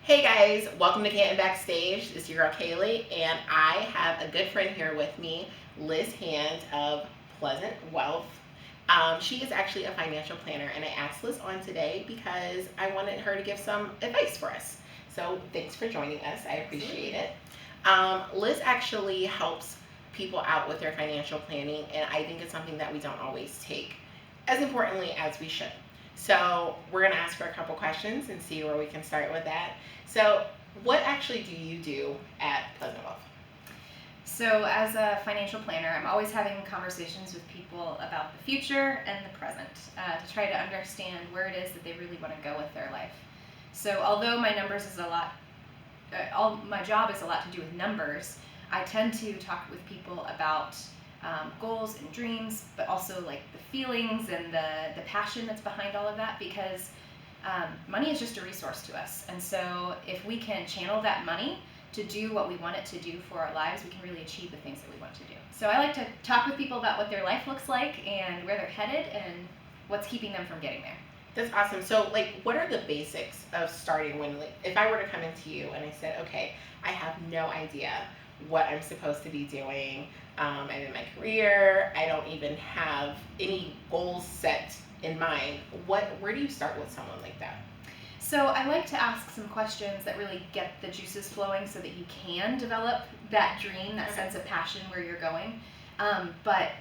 Hey guys, welcome to Canton Backstage. This is your girl Kaylee, and I have a good friend here with me, Liz Hand of Pleasant Wealth. She is actually a financial planner, and I asked Liz on today because I wanted her to give some advice for us. So thanks for joining us. I appreciate it. Liz actually helps people out with their financial planning, and I think it's something that we don't always take as importantly as we should. So we're going to ask her a couple questions and see where we can start with that. So, what actually do you do at Pleasant Wealth? So, as a financial planner, I'm always having conversations with people about the future and the present to try to understand where it is that they really want to go with their life. So, although my numbers is a lot, my job is a lot to do with numbers, I tend to talk with people about goals and dreams, but also like the feelings and the passion that's behind all of that, because money is just a resource to us. And so if we can channel that money to do what we want it to do for our lives, we can really achieve the things that we want to do. So I like to talk with people about what their life looks like and where they're headed and what's keeping them from getting there. That's awesome. So, what are the basics of starting when, if I were to come into you and I said, okay, I have no idea what I'm supposed to be doing. I'm in my career. I don't even have any goals set in mind. Where do you start with someone like that? So I like to ask some questions that really get the juices flowing so that you can develop that dream, that sense of passion where you're going. But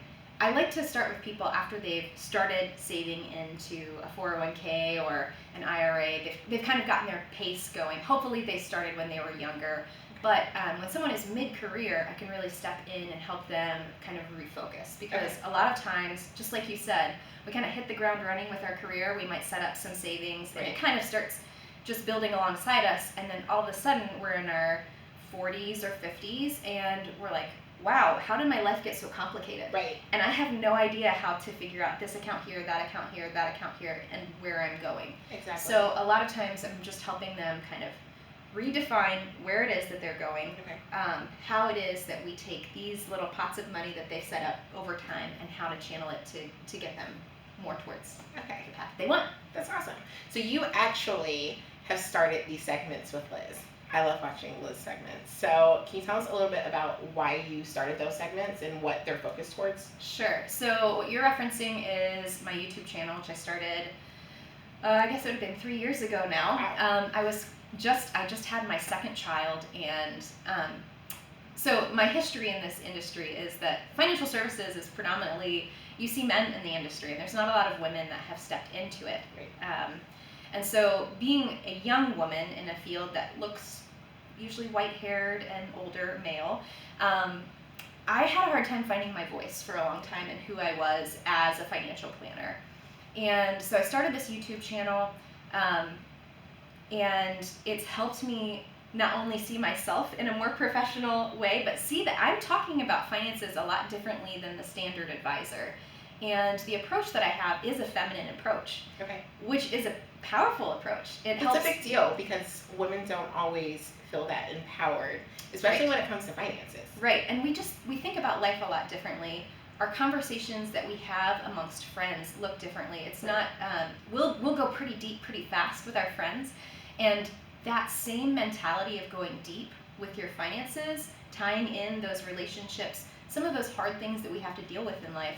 I like to start with people after they've started saving into a 401k or an IRA. They've kind of gotten their pace going. Hopefully they started when they were younger. But when someone is mid-career, I can really step in and help them kind of refocus. Because a lot of times, just like you said, we kind of hit the ground running with our career. We might set up some savings, and it kind of starts just building alongside us. And then all of a sudden, we're in our 40s or 50s, and we're like, wow, how did my life get so complicated? Right. And I have no idea how to figure out this account here, that account here, that account here, and where I'm going. Exactly. So a lot of times, I'm just helping them kind of redefine where it is that they're going, how it is that we take these little pots of money that they've set up over time and how to channel it to get them more towards the path they want. That's awesome. So you actually have started these segments with Liz. I love watching Liz segments. So can you tell us a little bit about why you started those segments and what they're focused towards? Sure. So what you're referencing is my YouTube channel, which I started, I guess it would have been 3 years ago now. Wow. I just had my second child, and so my history in this industry is that financial services is predominantly, you see men in the industry, and there's not a lot of women that have stepped into it. Right. And so being a young woman in a field that looks usually white-haired and older male, I had a hard time finding my voice for a long time in who I was as a financial planner. And so I started this YouTube channel, and it's helped me not only see myself in a more professional way, but see that I'm talking about finances a lot differently than the standard advisor. And the approach that I have is a feminine approach, which is a powerful approach. It's a big deal because women don't always feel that empowered, especially when it comes to finances. Right, and we think about life a lot differently. Our conversations that we have amongst friends look differently. It's not, we'll go pretty deep pretty fast with our friends, and that same mentality of going deep with your finances, tying in those relationships, some of those hard things that we have to deal with in life,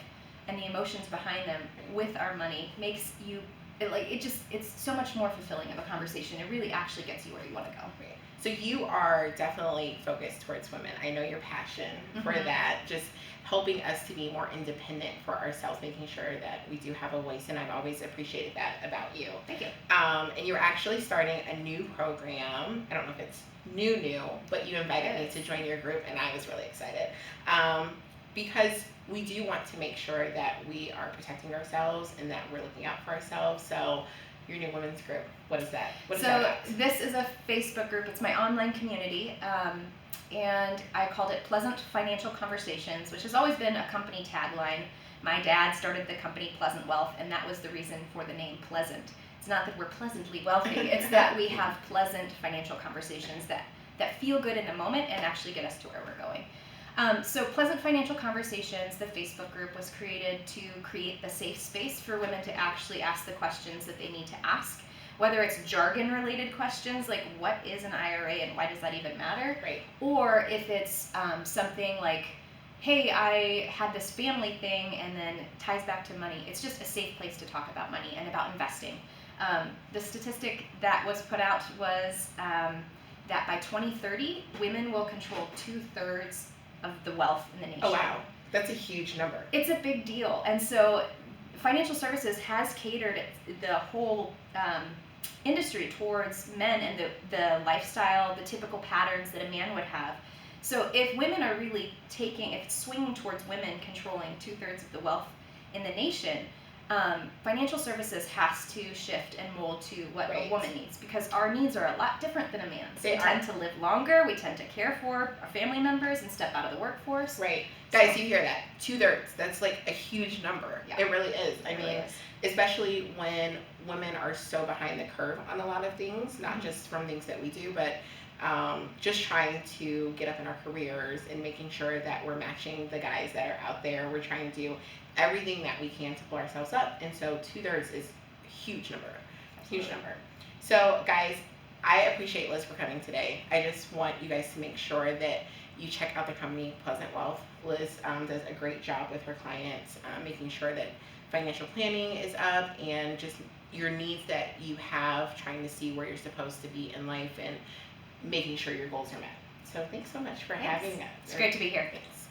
and the emotions behind them with our money makes you, it's so much more fulfilling of a conversation. It really actually gets you where you want to go. Right. So you are definitely focused towards women. I know your passion for that, just helping us to be more independent for ourselves, making sure that we do have a voice, and I've always appreciated that about you. Thank you. And you're actually starting a new program. I don't know if it's new, but you invited me to join your group, and I was really excited. Because we do want to make sure that we are protecting ourselves and that we're looking out for ourselves. So your new women's group, what is that? What is that about? This is a Facebook group. It's my online community, and I called it Pleasant Financial Conversations, which has always been a company tagline. My dad started the company Pleasant Wealth, and that was the reason for the name Pleasant. It's not that we're pleasantly wealthy, it's that we have pleasant financial conversations that feel good in the moment and actually get us to where we're going. So Pleasant Financial Conversations, the Facebook group, was created to create the safe space for women to actually ask the questions that they need to ask whether it's jargon related questions like what is an IRA and why does that even matter, Right. or if it's something like, hey, I had this family thing, and then ties back to money. It's just a safe place to talk about money and about investing. The statistic that was put out was that by 2030, women will control 2/3 of the wealth in the nation. Oh, wow. That's a huge number. It's a big deal. And so financial services has catered the whole industry towards men and the lifestyle, the typical patterns that a man would have. So if women are really if it's swinging towards women controlling 2/3 of the wealth in the nation, financial services has to shift and mold to what a woman needs, because our needs are a lot different than a man's. We tend to live longer, we tend to care for our family members and step out of the workforce. Right. Guys, you hear that? 2/3. That's like a huge number. Yeah. It really is. I It mean, really is. especially when women are so behind the curve on a lot of things, not just from things that we do, but just trying to get up in our careers and making sure that we're matching the guys that are out there. We're trying to do everything that we can to pull ourselves up. And so 2/3 is a huge number. Huge number. So guys, I appreciate Liz for coming today. I just want you guys to make sure that you check out the company Pleasant Wealth. Liz does a great job with her clients, making sure that financial planning is up and just your needs that you have, trying to see where you're supposed to be in life and making sure your goals are met. So thanks so much for having us. It's great to be here. Thanks.